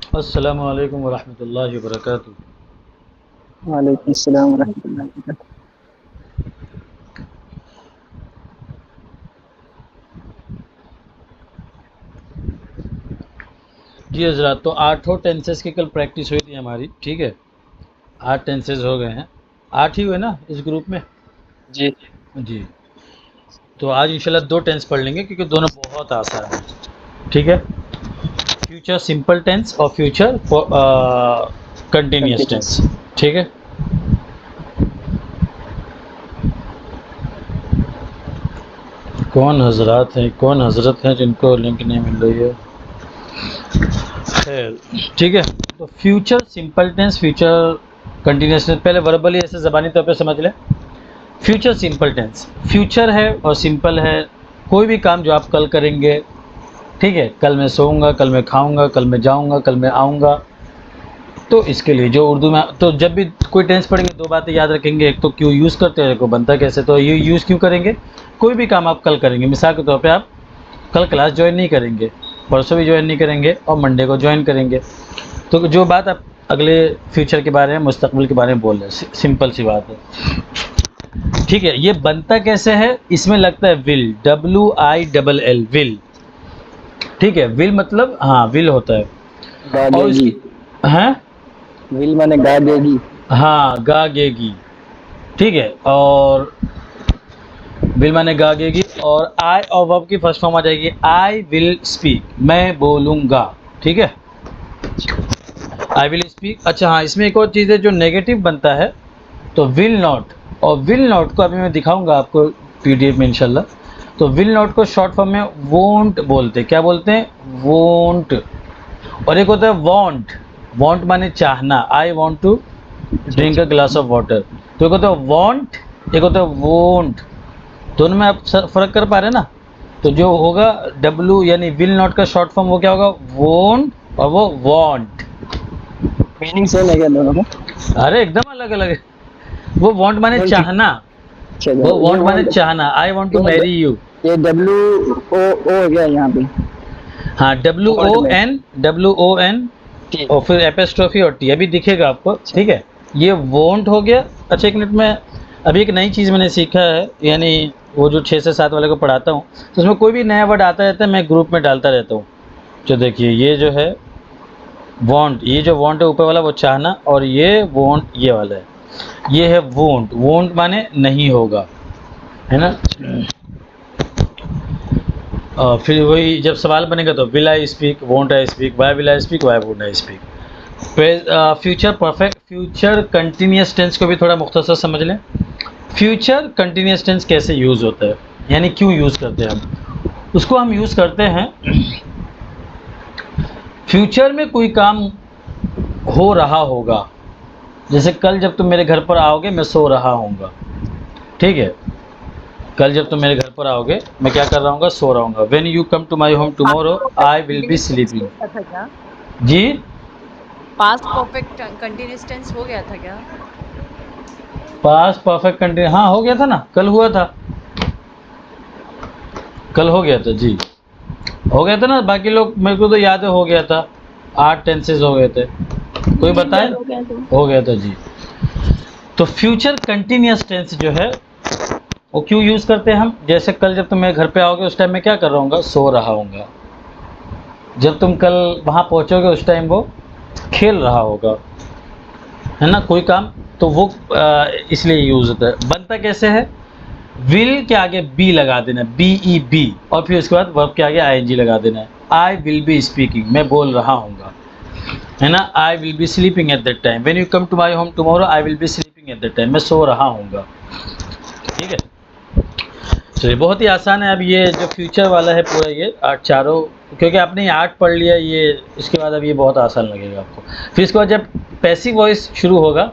अस्सलामु अलैकुम वरहमतुल्लाहि वबरकातुहू। वालेकुम अस्सलाम वरहमतुल्लाहि वबरकातुह। जी हज़रात, तो आठों टेंसेस की कल प्रैक्टिस हुई थी हमारी, ठीक है। 8 टेंसेस हो गए हैं, 8 ही हुए ना इस ग्रुप में। जी जी, तो आज इंशाल्लाह 2 टेंस पढ़ लेंगे क्योंकि दोनों बहुत आसान हैं, ठीक है। फ्यूचर सिंपल टेंस और फ्यूचर कंटिन्यूस कंटिन्यूस। टेंस, ठीक है। कौन हजरात हैं, कौन हजरत हैं जिनको लिंक नहीं मिल रही है। खैर, ठीक है। तो future simple tense, future continuous tense, पहले वर्बली ऐसे ज़बानी तौर पे समझ लें। फ्यूचर सिंपल टेंस, फ्यूचर है और सिंपल है। कोई भी काम जो आप कल करेंगे, ठीक है। कल मैं सोऊंगा, कल मैं खाऊंगा, कल मैं जाऊंगा, कल मैं आऊंगा। तो इसके लिए जो उर्दू में, तो जब भी कोई टेंस पढ़ेंगे 2 बातें याद रखेंगे। एक तो क्यों यूज़ करते हैं, एक को बनता कैसे। तो ये यूज़ क्यों करेंगे, कोई भी काम आप कल करेंगे, मिसाल के तौर पे आप कल क्लास ज्वाइन नहीं करेंगे, परसों भी ज्वाइन नहीं करेंगे और मंडे को ज्वाइन करेंगे। तो जो बात आप अगले फ्यूचर के बारे में, मुस्तकबिल के बारे में बोल रहे हैं, सिंपल सी बात है, ठीक है। ये बनता कैसे है, इसमें लगता है विल, WILL, विल, ठीक है। विल मतलब हाँ विल होता है। और गागेगी। इसकी, हैं, विल माने गागेगी। हाँ गागेगी, ठीक है। और विल माने गागेगी, और आई और वर्ब की फर्स्ट फॉर्म आ जाएगी आई विल स्पीक, मैं बोलूँगा, ठीक है। I will speak. अच्छा हाँ, इसमें एक और चीज़ है जो नेगेटिव बनता है, तो विल नॉट। और विल नॉट को अभी मैं दिखाऊंगा आपको पीडीएफ में इंशाल्लाह। तो विल नॉट को शॉर्ट फॉर्म में वोंट बोलते हैं। क्या बोलते हैं, वोंट। और एक होता है वांट, वांट माने चाहना, आई वांट टू अच्छा ड्रिंक अच्छा। A glass of water. तो एक होता है वांट, एक होता है वोंट। दोनों में आप फ़र्क कर पा रहे हैं ना। तो जो होगा डब्लू यानी विल नॉट का शॉर्ट फॉर्म वो क्या होगा, वोंट, और वो वांट। मीनिंग सेम है क्या दोनों का? अरे एकदम अलग अलग है। वो वांट माने नहीं ठीक। चाहना, अच्छा वो ये वांट माने वांट। चाहना, आई वांट टू ये मैरी यू। ये WOO हो गया यहाँ पे। हाँ, डब्ल्यू वांट ओ में एन डब्ल्यू ओ एन ठीक। और फिर एपेस्ट्रॉफी और टी, अभी दिखेगा आपको, अच्छा। ठीक है। ये वोंट हो गया। अच्छा एक मिनट में, अभी एक नई चीज़ मैंने सीखा है, यानी वो जो 6 से 7 वाले को पढ़ाता हूँ, तो उसमें कोई भी नया वर्ड आता रहता है मैं ग्रुप में डालता रहता हूँ। जो देखिए ये जो है वांट, ये जो वांट है ऊपर वाला वो चाहना, और ये वांट ये वाला है, ये है वोंट। वोंट माने नहीं होगा, है ना। फिर वही जब सवाल बनेगा तो will I speak, won't I speak, why will I speak, why won't I speak. Future perfect, future continuous tense को भी थोड़ा मुख्तसर समझ लें। फ्यूचर कंटिन्यूस टेंस कैसे यूज़ होता है, यानी क्यों यूज़ करते हैं हम उसको। हम यूज़ करते हैं फ्यूचर में कोई काम हो रहा होगा। जैसे कल जब तुम मेरे घर पर आओगे मैं सो रहा हूँगा, ठीक है। कल जब तुम मेरे घर पर आओगे मैं क्या कर रहा हूँ, सो रहा हूँ। When you come to my home tomorrow I will be continuous tense sleeping. हो गया था क्या? जी, पास्ट परफेक्ट कंटिन्यूस टेंस हो गया था क्या? पास्ट परफेक्ट कंटिन्यू, हाँ हो गया था ना, कल हुआ था, कल हो गया था जी, हो गया था ना। बाकी लोग, मेरे को तो याद है हो गया था, 8 टेंसेस हो गए थे। कोई जी बताए, सर, हो गया तो। हो गया था जी। तो फ्यूचर कंटिन्यूस टेंस जो है वो क्यों यूज़ करते हैं हम, जैसे कल जब तुम मेरे घर पे आओगे उस टाइम मैं क्या कर रहा हूँ, सो रहा हूँ। जब तुम कल वहाँ पहुँचोगे उस टाइम वो खेल रहा होगा, है ना कोई काम। तो वो इसलिए यूज़ होता है। बनता कैसे है, विल के आगे बी लगा देना, BEB, और फिर उसके बाद वर्ब के आगे ING लगा देना है। आई विल बी स्पीकिंग, मैं बोल रहा हूँगा, है ना। I will be sleeping at that time, when you come to my home tomorrow I will be sleeping at that time, मैं सो रहा हूँगा, ठीक है। चलिए बहुत ही आसान है। अब ये जो फ्यूचर वाला है पूरा ये 8 चारों, क्योंकि आपने ये 8 पढ़ लिया, ये इसके बाद अब ये बहुत आसान लगेगा आपको। फिर इसके बाद जब पैसिव वॉइस शुरू होगा,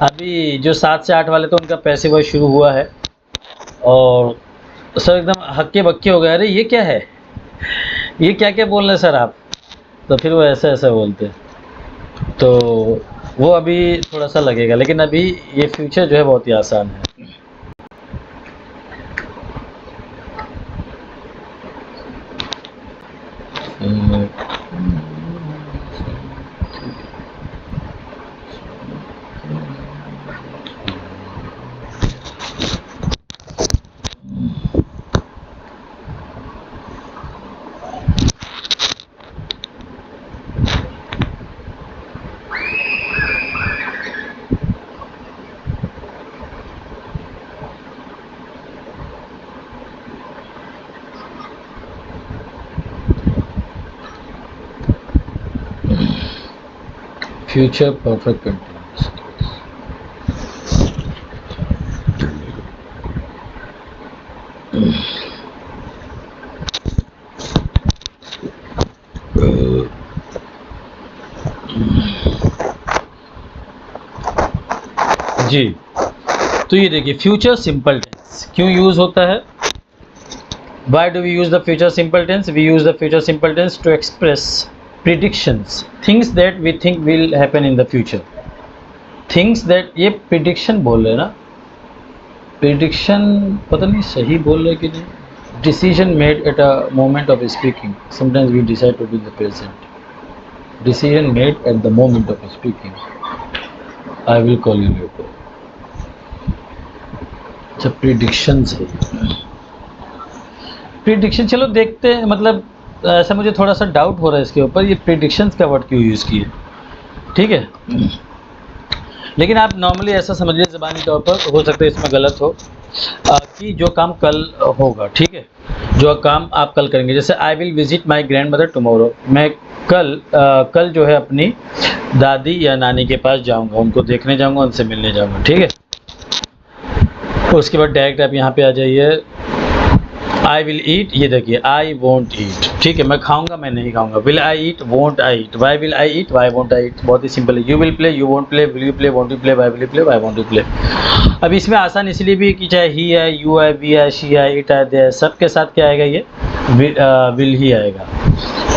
अभी जो 7 से 8 वाले तो उनका पैसिव वॉइस शुरू हुआ है, और सब एकदम हक्के बक्के हो गए, अरे ये क्या है, ये क्या क्या बोल रहे हैं सर आप। तो फिर वो ऐसे ऐसे बोलते हैं। तो वो अभी थोड़ा सा लगेगा, लेकिन अभी ये फ्यूचर जो है बहुत ही आसान है। Future perfect continuous. जी, तो ये देखिए फ्यूचर सिंपल टेंस क्यों यूज होता है? Why do we use the future simple tense? We use the future simple tense to express predictions, things that we think will happen in the future. Things that, ये prediction बोल रहे हैं ना, prediction पता नहीं सही बोल रहे कि नहीं. Decision made at a moment of speaking. Sometimes we decide to be in the present. Decision made at the moment of speaking. I will call you later. अच्छा predictions है. प्रिडिक्शन चलो देखते हैं, मतलब ऐसा मुझे थोड़ा सा डाउट हो रहा है इसके ऊपर, ये प्रिडिक्शंस का वर्ड क्यों यूज़ किए, ठीक है। लेकिन आप नॉर्मली ऐसा समझिए ज़बानी तौर पर, हो सकता है इसमें गलत हो, कि जो काम कल होगा, ठीक है, जो काम आप कल करेंगे। जैसे I will visit my grand mother tomorrow, मैं कल जो है अपनी दादी या नानी के पास जाऊंगा, उनको देखने जाऊंगा, उनसे मिलने जाऊंगा, ठीक है। उसके बाद डायरेक्ट आप यहाँ पे आ जाइए, आई विल ईट, ये देखिए आई वॉन्ट ईट, ठीक है, मैं खाऊंगा, मैं नहीं खाऊंगा। Will I eat, won't I eat, why will I eat, why won't I eat, बहुत ही सिंपल है। You will play, you won't play, will you play, won't you play, why will you play, why won't you play. अब इसमें आसान इसलिए भी कि चाहे ही है, यू है, वी है, शी है, इट है, दे है, सबके साथ क्या आएगा, ये विल ही आएगा।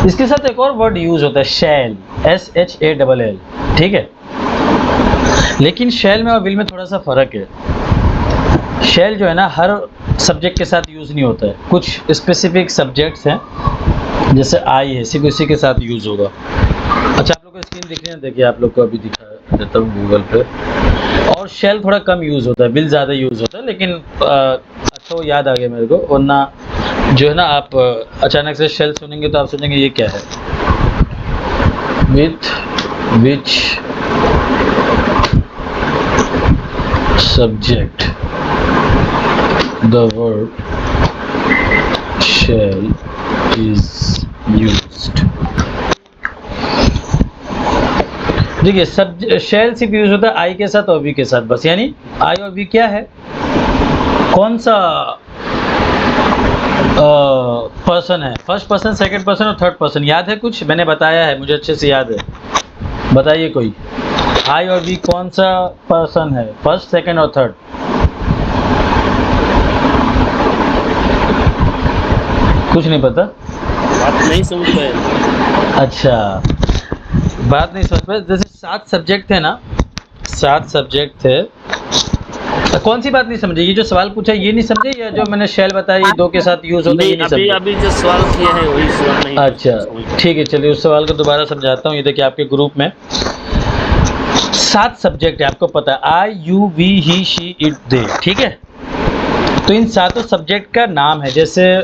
इसके साथ एक और वर्ड यूज होता है शैल, SHALL, ठीक है। लेकिन शैल में और विल में थोड़ा सा फर्क है। शैल जो है ना हर सब्जेक्ट के साथ यूज़ नहीं होता है, कुछ स्पेसिफिक सब्जेक्ट्स हैं, जैसे आई है, सिर्फ उसी के साथ यूज़ होगा। अच्छा, आप लोग को स्क्रीन दिख रही है, देखिए आप लोग को अभी दिखा देता हूँ गूगल पे। और शैल थोड़ा कम यूज़ होता है, विल ज़्यादा यूज़ होता है, लेकिन अच्छा वो याद आ गया मेरे को, वरना जो है ना आप अचानक से शैल सुनेंगे तो आप सोचेंगे ये क्या है। With which subject the word shall is used। देखिए सब शैल सिर्फ यूज होता है आई के साथ और वी के साथ बस, यानी आई और वी क्या है, कौन सा पर्सन है, फर्स्ट पर्सन, सेकंड पर्सन और थर्ड पर्सन। याद है कुछ मैंने बताया है, मुझे अच्छे से याद है, बताइए कोई। आई और वी कौन सा पर्सन है, फर्स्ट, सेकंड और थर्ड। कुछ नहीं पता, बात नहीं समझ पाए। अच्छा, बात नहीं समझ पाए। जैसे 7 सब्जेक्ट थे ना, 7 सब्जेक्ट थे, तो कौन सी बात नहीं समझे? ये जो सवाल पूछा ये नहीं समझे, या जो मैंने शैल बताया ये दो के साथ यूज होता है ये नहीं समझे? अभी जो सवाल किया है वही सवाल नहीं। अच्छा ठीक है, चलिए उस सवाल को दोबारा समझाता हूँ। ये देखिए आपके ग्रुप में 7 सब्जेक्ट है, आपको पता है, I, you, we, he, she, it, they, ठीक है। तो इन 7 सब्जेक्ट का नाम है, जैसे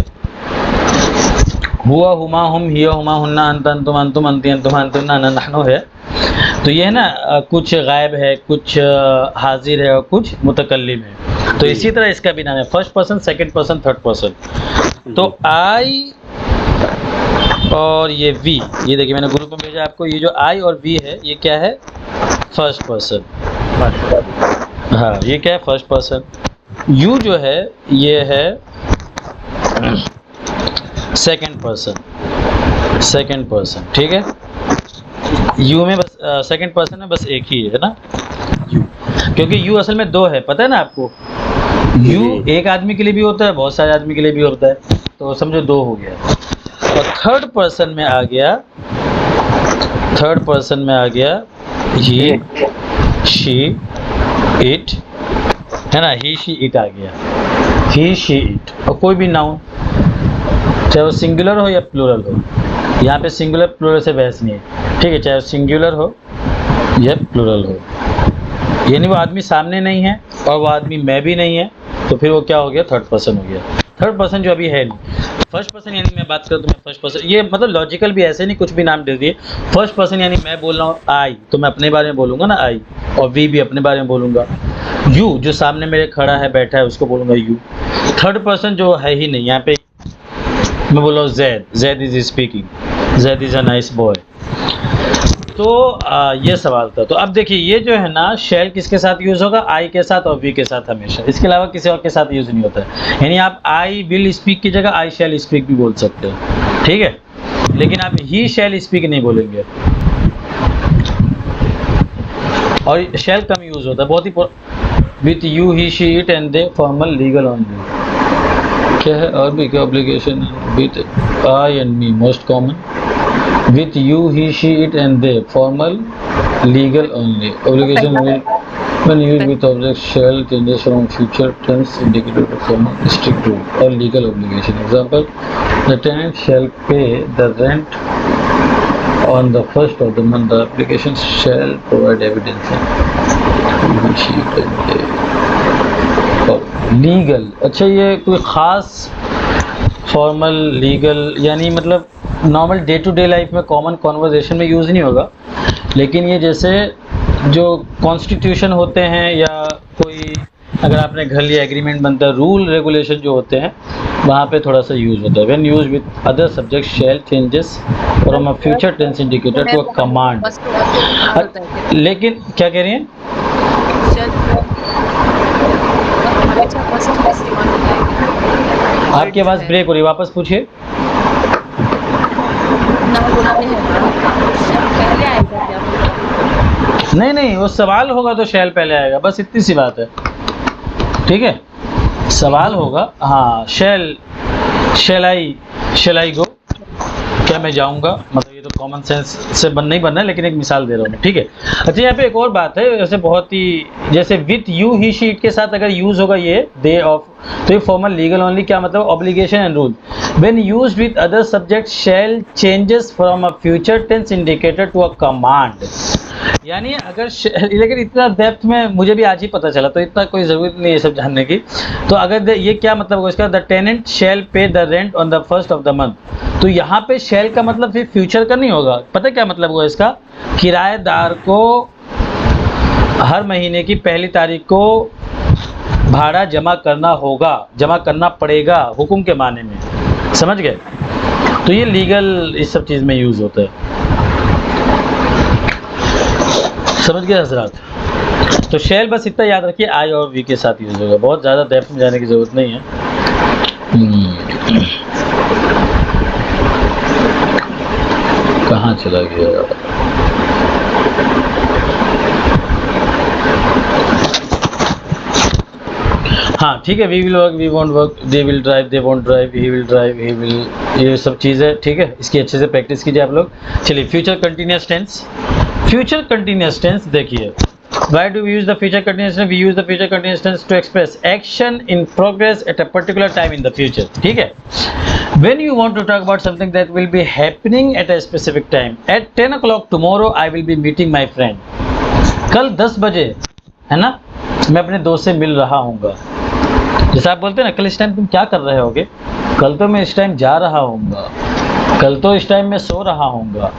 हुआ, हुमा, हुम, हिया, हुमा, हुन्ना, अंत, अंतुम, अंतुम, अंति, अंतुम, अंतुन्ना, अना, नहनु है। तो ये है ना, कुछ गायब है, कुछ हाजिर है और कुछ मुतकल्लिम है। तो इसी तरह इसका भी नाम है, first person, second person, third person. तो आई और ये वी, ये देखिए मैंने ग्रुप में भेजा आपको, ये जो आई और वी है ये क्या है, फर्स्ट पर्सन। हाँ, ये क्या है, फर्स्ट पर्सन। यू जो है ये है सेकंड पर्सन, सेकंड पर्सन, ठीक है। यू में बस सेकंड पर्सन में बस एक ही है ना, यू, क्योंकि यू असल में 2 है, पता है ना आपको। यू एक आदमी के लिए भी होता है, बहुत सारे आदमी के लिए भी होता है, तो समझो 2 हो गया। और थर्ड पर्सन में आ गया, थर्ड पर्सन में आ गया ही, शी, इट, है ना, ही, शी, इट आ गया, ही, शी, इट। और कोई भी नाउन, चाहे वो सिंगुलर हो या प्लूरल हो, यहाँ पे सिंगुलर प्लूरल से बहस नहीं है, ठीक है, चाहे सिंगुलर हो या प्लूरल हो, यानी वो आदमी सामने नहीं है और वो आदमी मैं भी नहीं है, तो फिर वो क्या हो गया, थर्ड पर्सन हो गया। थर्ड पर्सन जो अभी है नहीं, फर्स्ट पर्सन यानी मैं बात करूँ तो मैं फर्स्ट पर्सन, ये मतलब लॉजिकल भी ऐसे नहीं कुछ भी नाम दे दिए। फर्स्ट पर्सन यानी मैं बोल रहा हूँ आई, तो मैं अपने बारे में बोलूँगा ना आई, और वी भी अपने बारे में बोलूँगा। यू जो सामने मेरे खड़ा है, बैठा है, उसको बोलूँगा यू। थर्ड पर्सन जो है ही नहीं, यहाँ पे मैं बोल रहा हूँ Zaid, Zaid is speaking, Zaid is a nice boy. तो ये सवाल था। तो अब देखिए ये जो है ना शैल किसके साथ यूज़ होगा, आई के साथ और वी के साथ हमेशा, इसके अलावा किसी और के साथ यूज़ नहीं होता है। यानी आप आई विल स्पीक की जगह आई शैल स्पीक भी बोल सकते हो, ठीक है, लेकिन आप ही शैल स्पीक नहीं बोलेंगे। और शैल कम यूज़ होता है, बहुत ही with you he she it and they formal legal only. क्या है और भी क्या obligation, with I and me most common, with you he she it and they formal legal only, obligation when used with object shall changes from future tense indicated to formal strict rule or legal obligation. Example, the tenant shall pay the rent on the first of the month, the application shall provide evidence legal. अच्छा ये कोई ख़ास formal legal यानी मतलब normal day to day life में common conversation में use नहीं होगा, लेकिन ये जैसे जो कॉन्स्टिट्यूशन होते हैं या कोई अगर आपने घर लिया एग्रीमेंट बनता है, रूल रेगुलेशन जो होते हैं वहाँ पे थोड़ा सा यूज़ होता है। When use with other subject shall changes from a future tense indicator to a command. लेकिन क्या कह रही हैं, आपकी आवाज़ ब्रेक हो रही है, वापस पूछिए। नहीं वो सवाल होगा तो शैल पहले आएगा, बस इतनी सी बात है, ठीक है। सवाल होगा हाँ शैल आई गो, क्या मैं जाऊंगा, मतलब ये तो कॉमन सेंस से नहीं बनना है, लेकिन एक मिसाल दे रहा हूँ, ठीक है। अच्छा यहाँ पे एक और बात है, जैसे बहुत ही जैसे with you he she it के साथ अगर यूज होगा ये दे ऑफ, तो ये फॉर्मल लीगल ओनली क्या मतलब, obligation and rule. When used with other subject shall changes from a future tense indicator to a command. यानी अगर लेकिन इतना डेप्थ में मुझे भी आज ही पता चला, तो इतना कोई ज़रूरत नहीं है सब जानने की। तो अगर ये क्या मतलब होगा इसका, द टेनेंट शैल पे the rent on the first of the month, तो यहाँ पे शैल का मतलब फिर फ्यूचर का नहीं होगा, पता क्या मतलब होगा इसका, किराएदार को हर महीने की पहली तारीख को भाड़ा जमा करना होगा, जमा करना पड़ेगा हुक्म के माने में, समझ गए। तो ये लीगल इस सब चीज़ में यूज़ होता है, समझ गए हजरात। तो शैल बस इतना याद रखिए आई और वी के साथ यूज़ होगा, बहुत ज़्यादा डेप्थ में जाने की ज़रूरत नहीं है। कहाँ चला गया, हाँ ठीक है, we will work we won't work, they will drive they won't drive, he will drive he will, ये सब चीज़ें ठीक है, इसकी अच्छे से प्रैक्टिस कीजिए आप लोग। चलिए future continuous tense, future continuous tense देखिए, why do we use the future continuous tense? We use the future continuous tense to express action in progress at a particular time in the future, ठीक है। When you want to talk about something that will be happening at a specific time, at 10 o'clock tomorrow I will be meeting my friend, कल 10 बजे है ना मैं अपने दोस्त से मिल रहा हूँगा। जैसे आप बोलते हैं ना कल इस टाइम तुम क्या कर रहे होगे, कल तो मैं इस टाइम जा रहा हूँगा, कल तो इस टाइम मैं सो रहा हूँगा,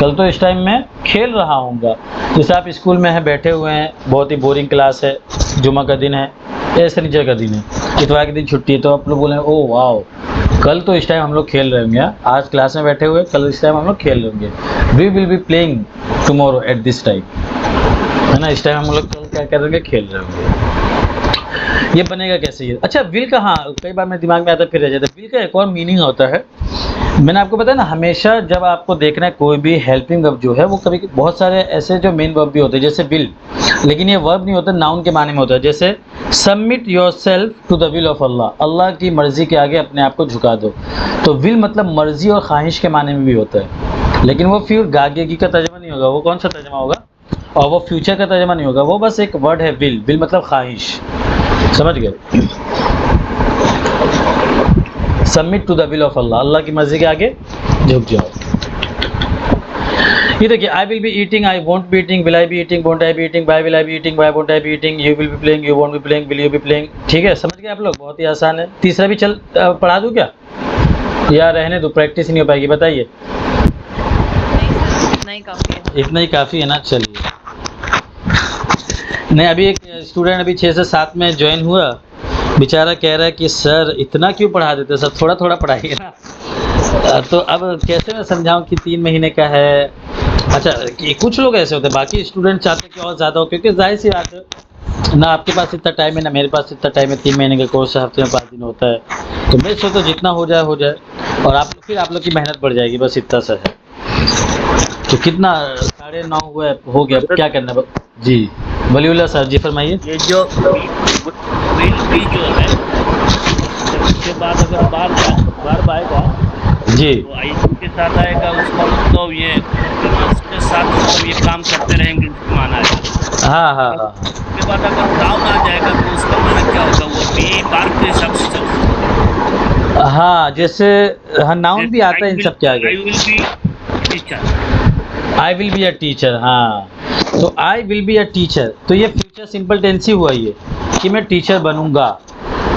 कल तो इस टाइम मैं खेल रहा हूँगा। जैसे आप स्कूल में हैं, बैठे हुए हैं, बहुत ही बोरिंग क्लास है, जुमा का दिन है या शनिचर का दिन है, इतवार के दिन छुट्टी है, तो आप लोग बोले ओ वाह कल तो इस टाइम हम लोग खेल रहे होंगे, आज क्लास में बैठे हुए कल इस टाइम हम लोग खेल रहे होंगे, we will be playing tomorrow at this time, है ना, इस टाइम हम लोग कल क्या कर रहे होंगे, खेल रहे होंगे। ये बनेगा कैसे ये, अच्छा विल का, हाँ कई बार मेरे दिमाग में आता फिर रह जाता है, विल का एक और मीनिंग होता है, मैंने आपको बताया ना हमेशा जब आपको देखना है कोई भी हेल्पिंग वर्ब जो है वो कभी बहुत सारे ऐसे जो मेन वर्ब भी होते हैं जैसे विल, लेकिन ये वर्ब नहीं होता, नाउन के माने में होता है। जैसे submit yourself to the will of Allah, Allah की मर्ज़ी के आगे अपने आप को झुका दो, तो विल मतलब मर्ज़ी और ख्वाहिश के माने में भी होता है, लेकिन वो फिर गागेगी का तर्जमा नहीं होगा, वो कौन सा तर्जमा होगा, और वो फ्यूचर का तर्जमा नहीं होगा, वो बस एक वर्ड है विल, विल मतलब ख्वाहिश, समझ गए। Submit to the will of Allah, Allah की मर्जी के आगे झुक जाओ। ये देखिए I will be eating, I won't be eating, will I be eating, won't I be eating, why will I be eating, why won't I be eating, you will be playing, you won't be playing, will you be playing, ठीक है, समझ गए आप लोग, बहुत ही आसान है। तीसरा भी चल पढ़ा दूँ क्या या रहने दो, प्रैक्टिस नहीं हो पाएगी, बताइए। नहीं काफ़ी है, इतना ही काफ़ी है ना, चलिए। नहीं अभी एक स्टूडेंट अभी 6 से 7 में ज्वाइन हुआ, बेचारा कह रहा है कि सर इतना क्यों पढ़ा देते, सर थोड़ा थोड़ा पढ़ाइए ना। तो अब कैसे मैं समझाऊं कि 3 महीने का है अच्छा, कुछ लोग ऐसे होते हैं, बाकी स्टूडेंट चाहते हैं कि और ज़्यादा हो, क्योंकि जाहिर सी बात है ना, आपके पास इतना टाइम है ना मेरे पास इतना टाइम है। 3 महीने का कोर्स है, हफ्ते में 5 दिन होता है, तो बेस्ट हो तो जितना हो जाए हो जाए, और आप लोग की मेहनत बढ़ जाएगी, बस इतना सा है। तो कितना 9:30 हुआ है, हो गया, क्या करना है जी? वलीउल्लाह साहब जी फरमाइए। ये जो विल बी जो है, जब उसके बाद अगर बार आएगा जी तो आई के साथ आएगा, उसका मतलब ये कंटिन्यूस के साथ मतलब ये काम करते रहेंगे, इसका माना है। हाँ हाँ हाँ उसके बाद अगर नाउन आ जाएगा तो उसका माना क्या होगा, वो बी बार के हिसाब से चलता है। हाँ, जैसे हाँ नाउन भी आता है इन सब के आगे। आई will B teacher. I will be a teacher, हाँ, तो आई विल बी अ टीचर, तो ये फ्यूचर सिंपल टेंस ही हुआ ये, कि मैं टीचर बनूंगा,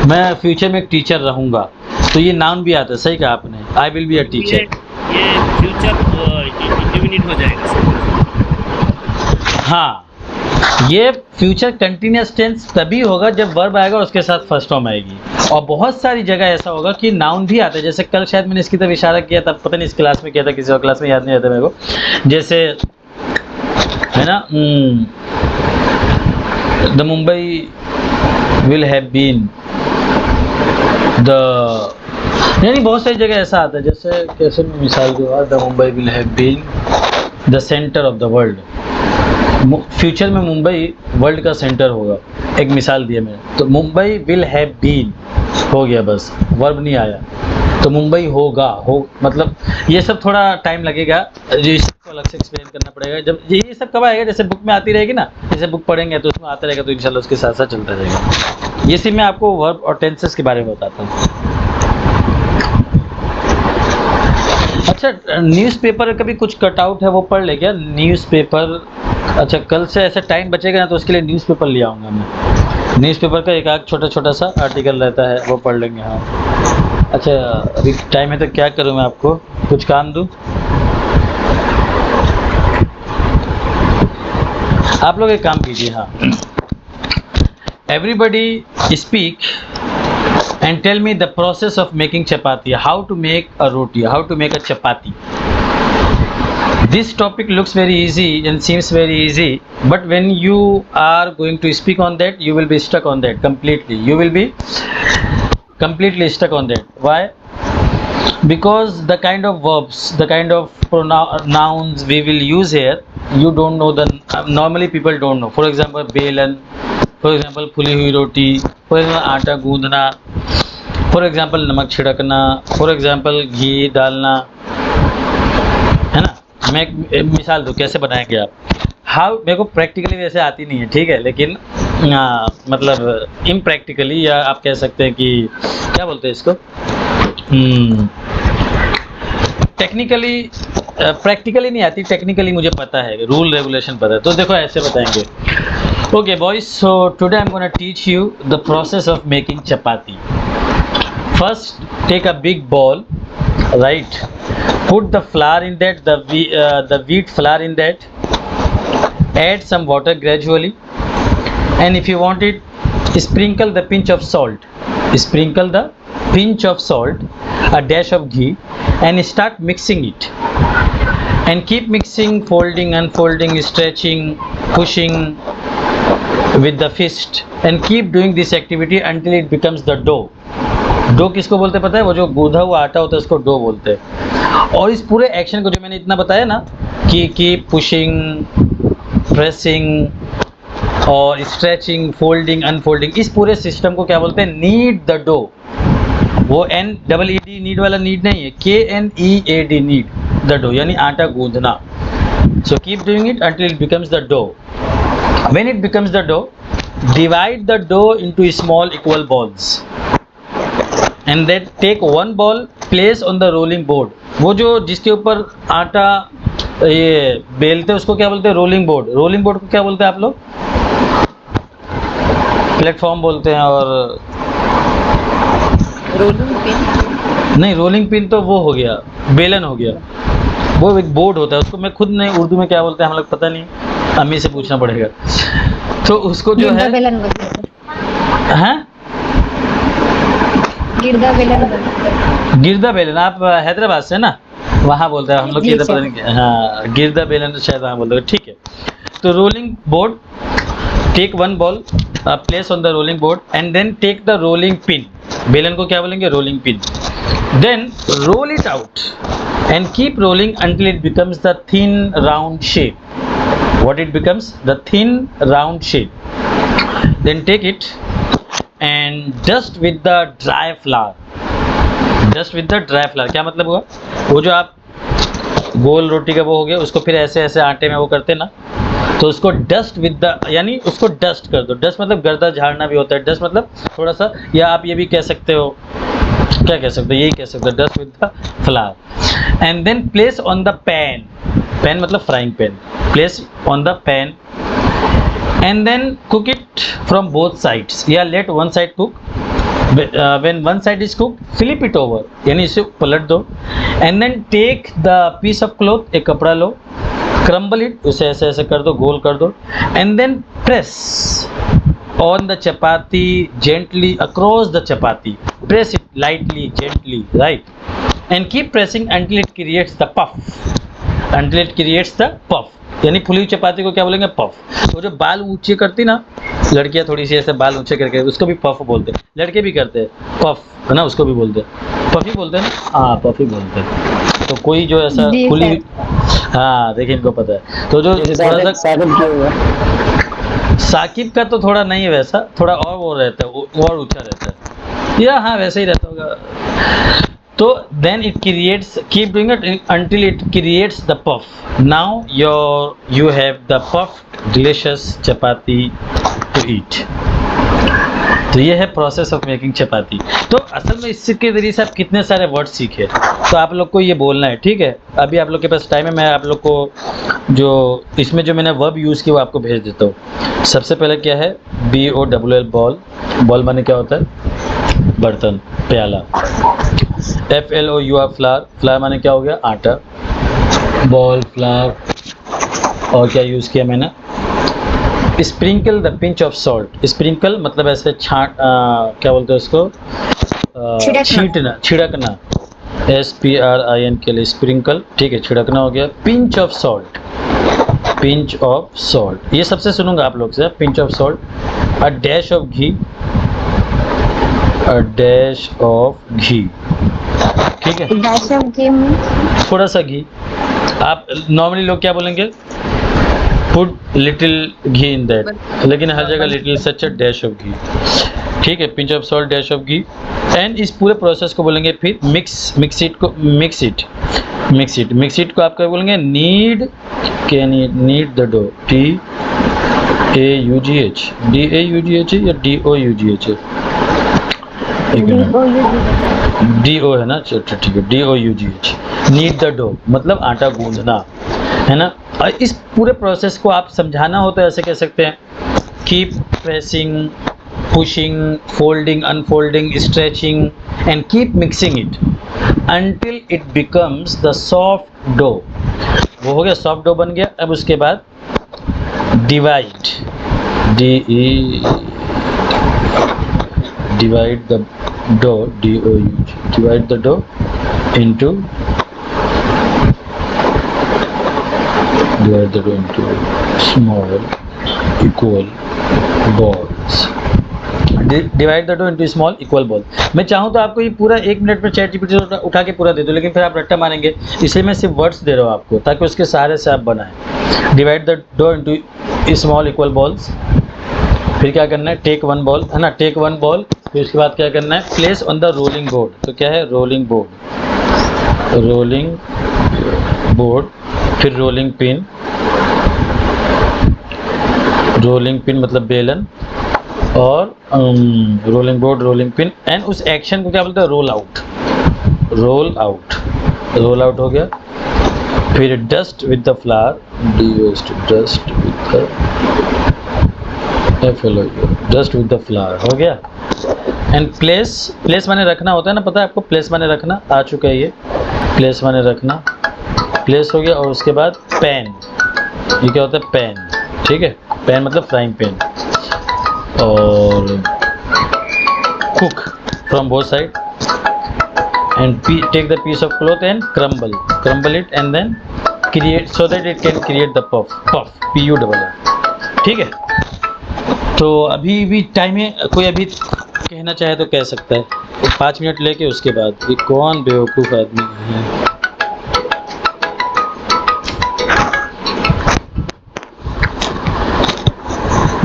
मैं फ्यूचर में एक टीचर रहूंगा, तो ये नाउन भी आता है। सही कहा आपने, आई विल बी अ टीचर। ये फ्यूचर इंडेफिनिट हो जाएगा। हाँ, ये फ्यूचर कंटिन्यूअस टेंस तभी होगा जब वर्ब आएगा और उसके साथ फर्स्ट फॉर्म आएगी। और बहुत सारी जगह ऐसा होगा कि नाउन भी आता है, जैसे कल शायद मैंने इसकी तरफ इशारा किया था, पता नहीं इस क्लास में किया था, किसी और क्लास में याद नहीं आता मेरे को। जैसे है ना, the Mumbai will have been the, यानी बहुत सारी जगह ऐसा आता है। जैसे कैसे मैं मिसाल दूंगा, the Mumbai will have been the centre of the world. फ्यूचर में मुंबई वर्ल्ड का सेंटर होगा, एक मिसाल दिया मैंने। तो मुंबई विल हैव बीन हो गया, बस वर्ब नहीं आया, तो मुंबई होगा, हो मतलब ये सब थोड़ा टाइम लगेगा, ये सबको अलग से एक्सप्लेन करना पड़ेगा। जब ये सब कब आएगा, जैसे बुक में आती रहेगी ना, जैसे बुक पढ़ेंगे तो उसमें आता रहेगा, तो इंशाल्लाह उसके साथ साथ चलता रहेगा। ये सिर्फ मैं आपको वर्ब और टेंसेस के बारे में बताता हूँ। अच्छा, न्यूज़पेपर कभी कुछ कटआउट है वो पढ़ ले क्या, न्यूज़पेपर? अच्छा, कल से ऐसा टाइम बचेगा ना, तो उसके लिए न्यूज़पेपर ले आऊँगा मैं। न्यूज़पेपर का एक आध छोटा सा आर्टिकल रहता है, वो पढ़ लेंगे। हाँ, अच्छा अभी टाइम है तो क्या करूँ मैं, आपको कुछ काम दूँ? आप लोग एक काम कीजिए, हाँ, everybody speak and tell me the process of making chapati, how to make a roti, how to make a chapati. This topic looks very easy and seems very easy, but when you are going to speak on that, you will be stuck on that completely. You will be completely stuck on that. Why? Because the kind of verbs, the kind of nouns we will use here, you don't know the, normally people don't know. For example, belan, for example, fully हुई रोटी, for example, आटा गूंदना, for example नमक छिड़कना, for example घी डालना, है ना। मैं एक मिसाल दूँ कैसे बनाएंगे आप। हाउ, मेरे को प्रैक्टिकली वैसे आती नहीं है, ठीक है, लेकिन मतलब इम्प्रैक्टिकली, या आप कह सकते हैं कि क्या बोलते हैं इसको, टेक्निकली, प्रैक्टिकली नहीं आती, टेक्निकली मुझे पता है, रूल रेगुलेशन पता है। तो देखो ऐसे बताएंगे। Okay boys, so today I am gonna teach you the process of making chapati. First, take a big bowl, right? Put the flour in that, the wheat flour in that. Add some water gradually, and if you want it, sprinkle the pinch of salt. Sprinkle the pinch of salt, a dash of ghee, and start mixing it. And keep mixing, folding, unfolding, stretching, pushing with the fist, and keep doing this activity until it becomes the dough. Dough किसको बोलते हैं पता है? वो जो गूंधा हुआ आटा होता है उसको डो बोलते हैं। और इस पूरे एक्शन को जो मैंने इतना बताया ना, कि कीप पुशिंग, प्रेसिंग और स्ट्रेचिंग, फोल्डिंग, अनफोल्डिंग, इस पूरे सिस्टम को क्या बोलते हैं? Need the dough. वो NEED नीड वाला नीड नहीं है, KNEAD नीड द डो, यानी आटा गूंधना। So keep doing it until it becomes the dough. When it becomes the dough, divide the dough into small equal balls. And then take one ball, place on the rolling board. वो जो जिसके ऊपर आटा ये बेलते हैं उसको क्या बोलते हैं? Rolling board. रोलिंग बोर्ड को क्या बोलते हैं आप लोग? प्लेटफॉर्म बोलते हैं। और रोलिंग पिन? नहीं, रोलिंग पिन तो वो हो गया, बेलन हो गया। वो एक बोर्ड होता है, उसको मैं खुद नहीं, उर्दू में क्या बोलते हैं हम लोग पता नहीं, अम्मी से पूछना पड़ेगा। तो उसको जो है हैं, गिरदा बेलन। आप हैदराबाद से ना, वहाँ बोलते हैं हम लोग, इधर पता नहीं क्या, हाँ गिर द बेलन शायद वहाँ बोलते हैं, ठीक है। तो rolling board, take one ball, place on the rolling board and then take the rolling pin, बेलन को क्या बोलेंगे, rolling pin, then roll it out and keep rolling until it becomes the thin round shape, what it becomes, the thin round shape, then take it and dust with the dry flour, dust with the dry flour, क्या मतलब हुआ, वो जो आप गोल रोटी का वो हो गया, उसको फिर ऐसे ऐसे आटे में वो करते ना, तो उसको डस्ट विद द, यानी उसको डस्ट कर दो, डस्ट मतलब गर्दा झाड़ना भी होता है, डस्ट मतलब थोड़ा सा, या आप ये भी कह सकते हो, क्या कह सकते हो, यही कह सकते हो, dust with the flour, and then place on the pan, pan मतलब frying pan, place on the pan and then cook it from both sides, या let one side cook, when one side is cooked flip it over, यानी इसे पलट दो, and then take the piece of cloth, एक कपड़ा लो, crumble it, उसे ऐसे ऐसे कर दो, गोल कर दो, and then press on the chapati gently across the chapati, press it lightly gently, right, and keep pressing until it creates the puff, until it creates the puff, यानी फुली हुई चपाती को क्या बोलेंगे, पफ। तो जो बाल ऊंचे करती ना लड़कियां, थोड़ी सी ऐसे बाल ऊंचे करके, उसको भी पफ बोलते हैं, लड़के भी करते हैं पफ, है ना, उसको भी बोलते हैं, पफ ही बोलते हैं ना, हाँ पफ ही बोलते हैं। तो कोई जो ऐसा फुली, हाँ देखिए इनको पता है, तो जो थोड़ा सा साकिब का तो थोड़ा नहीं है वैसा, थोड़ा और वो रहता है, और ऊंचा रहता है, या हाँ वैसे ही रहता होगा। तो then it creates, keep doing it until it creates the puff, now you have the puffed delicious chapati to eat। तो ये है प्रोसेस ऑफ मेकिंग चपाती। तो असल में इसके जरिए से आप कितने सारे वर्ड सीखे, तो आप लोग को ये बोलना है, ठीक है। अभी आप लोग के पास टाइम है, मैं आप लोग को जो इसमें जो मैंने वर्ब यूज़ किया वो आपको भेज देता हूँ। सबसे पहले क्या है, BOLL, बॉल, बॉल माने क्या होता है, बर्तन, प्याला। FLOUR, फ्लावर, फ्लावर माने क्या हो गया, आटा, बॉल, फ्लावर, और क्या यूज़ किया मैंने, sprinkle the pinch of salt, sprinkle मतलब ऐसे छाट, क्या बोलते हैं उसको, छींटना, छिड़कना, SPRINKL, स्प्रिंकल, ठीक है, छिड़कना हो गया। Pinch of salt, pinch of salt, ये सबसे सुनूंगा आप लोग से, pinch of salt. A dash of ghee, a dash of ghee, ठीक है, डैश ऑफ घी में थोड़ा सा घी। आप नॉर्मली लोग क्या बोलेंगे, put little ghee in that, लेकिन हर जगह little such a dash of ghee, ठीक है, pinch of salt, dash of ghee. And इस पूरे प्रोसेस को बोलेंगे फिर मिक्स इट को आप क्या बोलेंगे, नीड द डो, DAUGH या DOUGH, DO है ना, अच्छा ठीक है, DOUGH, नीड द डो मतलब आटा गूंदना, है ना। और इस पूरे प्रोसेस को आप समझाना हो तो ऐसे कह सकते हैं, keep pressing, pushing, folding, unfolding, stretching and keep mixing it until it becomes the soft dough. वो हो गया, सॉफ्ट डो बन गया। अब उसके बाद divide, divide the dough, DOUG, divide the dough into small equal balls, divide the dough into small equal ball। मैं चाहूँ तो आपको ये पूरा 1 मिनट में ChatGPT उठा के पूरा दे दूँ, लेकिन फिर आप रट्टा मारेंगे, इसलिए मैं सिर्फ वर्ड्स दे रहा हूँ आपको, ताकि उसके सहारे से आप बनाएं। Divide the dough into small equal balls, फिर क्या करना है, टेक वन बॉल, है ना, टेक वन बॉल, फिर उसके बाद क्या करना है, place on the rolling board. तो क्या है, रोलिंग बोर्ड, फिर रोलिंग पिन मतलब बेलन, और rolling board, rolling pin, and उस एक्शन को क्या बोलते हैं, रोल आउट हो गया। फिर dust with the flower, dust with the flower हो गया। एंड प्लेस माने रखना होता है ना, पता है आपको, प्लेस माने रखना, आ चुका है ये, प्लेस माने रखना, प्लेस हो गया। और उसके बाद पैन, ये क्या होता है, पैन, ठीक है, पैन मतलब फ्राइंग पैन। और cook from both side, and take the piece of cloth and crumble it and then create so that it can create the puff PUFF। ठीक है, तो अभी भी टाइम है, कोई अभी कहना चाहे तो कह सकता है। 5 मिनट लेके उसके बाद ये कौन बेवकूफ़ आदमी है।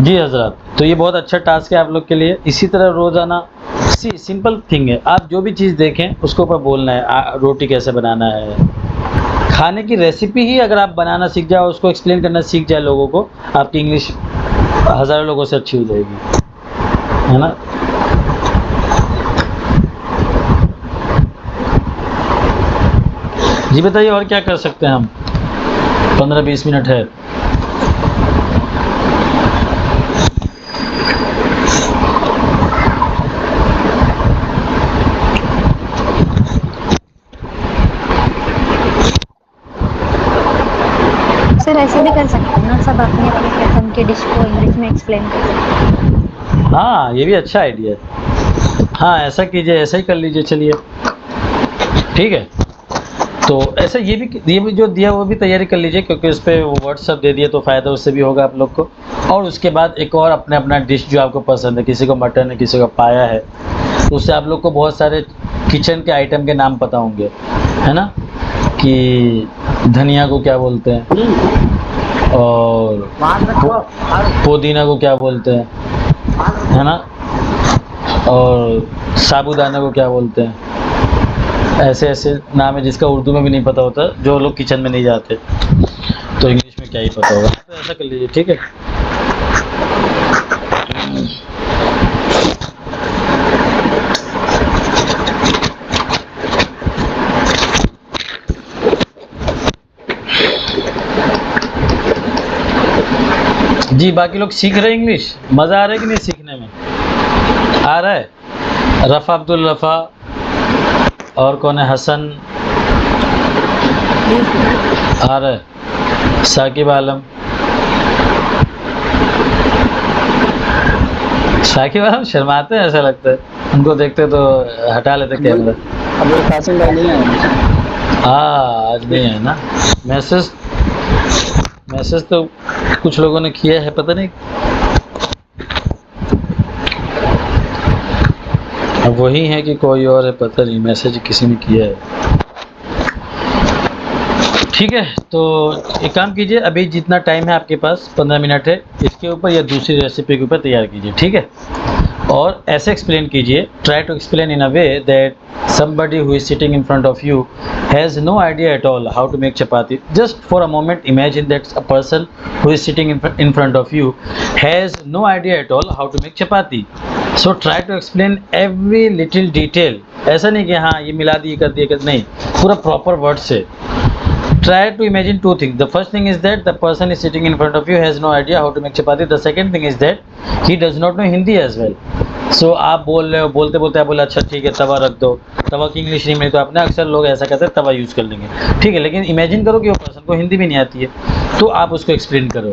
जी हजरत, तो ये बहुत अच्छा टास्क है आप लोग के लिए। इसी तरह रोज़ाना सिंपल थिंग है, आप जो भी चीज़ देखें उसके ऊपर बोलना है। रोटी कैसे बनाना है, खाने की रेसिपी ही अगर आप बनाना सीख जाओ, उसको एक्सप्लेन करना सीख जाए लोगों को, आपकी इंग्लिश हज़ारों लोगों से अच्छी हो जाएगी, है ना। जी बताइए और क्या कर सकते हैं हम, 15-20 मिनट है। सर ऐसे भी कर सकते हैं ना, सब अपनी अपनी किस्म की डिश को इंग्लिश में एक्सप्लेन कर सकते हैं। हाँ ये भी अच्छा आइडिया है। हाँ ऐसा कीजिए, ऐसा ही कर लीजिए। चलिए ठीक है, तो ऐसा ये भी जो दिया वो भी तैयारी कर लीजिए, क्योंकि उस पर वो वर्ड सब दे दिए तो फ़ायदा उससे भी होगा आप लोग को। और उसके बाद एक और अपना डिश जो आपको पसंद है, किसी को मटन है, किसी को पाया है, तो उससे आप लोग को बहुत सारे किचन के आइटम के नाम पता होंगे, है ना, कि धनिया को क्या बोलते हैं और पुदीना को क्या बोलते हैं, है ना, और साबूदाना को क्या बोलते हैं। ऐसे ऐसे नाम है जिसका उर्दू में भी नहीं पता होता, जो लोग किचन में नहीं जाते, तो इंग्लिश में क्या ही पता होगा। तो ऐसा कर लीजिए, ठीक है। जी बाकी लोग सीख रहे हैं इंग्लिश, मज़ा आ रहा है कि नहीं सीखने में? आ रहा है। रफ़ा अब्दुल रफ़ा और कौन है, हसन आ रहा है, साकिब आलम। साकिब आलम शर्माते हैं, ऐसा लगता है उनको देखते तो हटा लेते कैमरा। अब कासिम भाई नहीं आए। हाँ आज नहीं है ना। मैसेज तो कुछ लोगों ने किया है, पता नहीं अब वही है कि कोई और है, पता नहीं। मैसेज किसी ने किया है। ठीक है, तो एक काम कीजिए, अभी जितना टाइम है आपके पास 15 मिनट है, इसके ऊपर या दूसरी रेसिपी के ऊपर तैयार कीजिए, ठीक है। और ऐसे एक्सप्लेन कीजिए, try to explain in a way that somebody who is sitting in front of you has no idea at all how to make chapati. Just for a moment imagine that a person who is sitting in front of you has no idea at all how to make chapati. So try to explain every little detail. ऐसा नहीं कि हाँ ये मिला दिए कर दिए कर, नहीं, पूरा proper word से। Try to imagine two things. The first thing is that the person is sitting in front of you has no idea how to make chapati. The second thing is that he does not know Hindi as well. So आप बोल रहे हो, बोलते बोलते आप बोले अच्छा ठीक है तवा रख दो। तवा की इंग्लिश नहीं मिली तो आपने, अक्सर लोग ऐसा कहते हैं तवा यूज़ कर लेंगे, ठीक है। लेकिन इमेजिन करो कि वो पर्सन को हिंदी भी नहीं आती है, तो आप उसको एक्सप्लेन करो।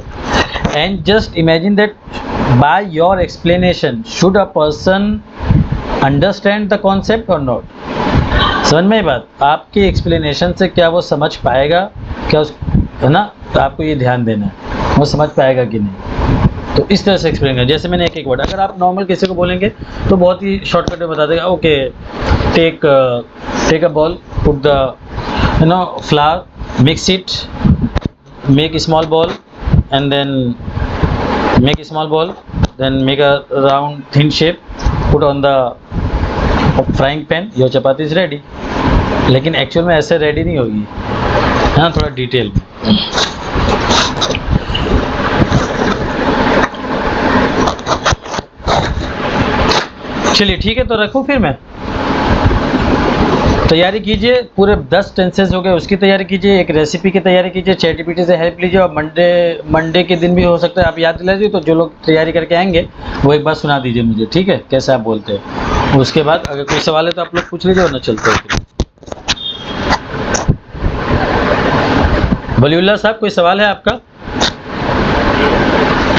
And just imagine that by your explanation should a person understand the concept और नॉट। समझ में बात, आपके एक्सप्लेनेशन से क्या वो समझ पाएगा, क्या उस, है ना, तो आपको ये ध्यान देना है वो समझ पाएगा कि नहीं। तो इस तरह से एक्सप्लेन करें, जैसे मैंने एक एक वर्ड, अगर आप नॉर्मल किसी को बोलेंगे तो बहुत ही शॉर्टकट में बता देगा। Okay take a ball, put the flour, mix it, make small ball and then make small ball, then make a round thin shape, put on the frying pan, your chapati is ready. लेकिन actual में ऐसे ready नहीं होगी, है ना, थोड़ा detail में। चलिए ठीक है, तो रखूँ फिर मैं। तैयारी कीजिए, पूरे 10 टेंसेस हो गए, उसकी तैयारी कीजिए, एक रेसिपी की तैयारी कीजिए, ChatGPT से हेल्प लीजिए। और मंडे के दिन भी हो सकता है आप याद दिला दीजिए, तो जो लोग तैयारी करके आएंगे वो एक बार सुना दीजिए मुझे, ठीक है, कैसे आप बोलते हैं। उसके बाद अगर कोई सवाल है तो आप लोग पूछ लीजिए, वरना चलते हैं। वलीउल्लाह साहब कोई सवाल है आपका?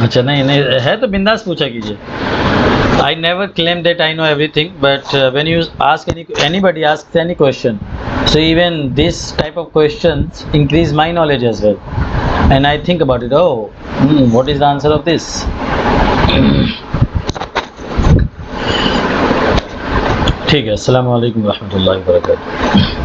अच्छा नहीं है तो बिंदास पूछा कीजिए। I never claim that I know everything, but when you ask anybody asks any question, so even this type of questions increase my knowledge as well, and I think about it. Oh, what is the answer of this? ठीक है, अस्सलाम वालेकुम रहमतुल्लाहि व बरकातुहू।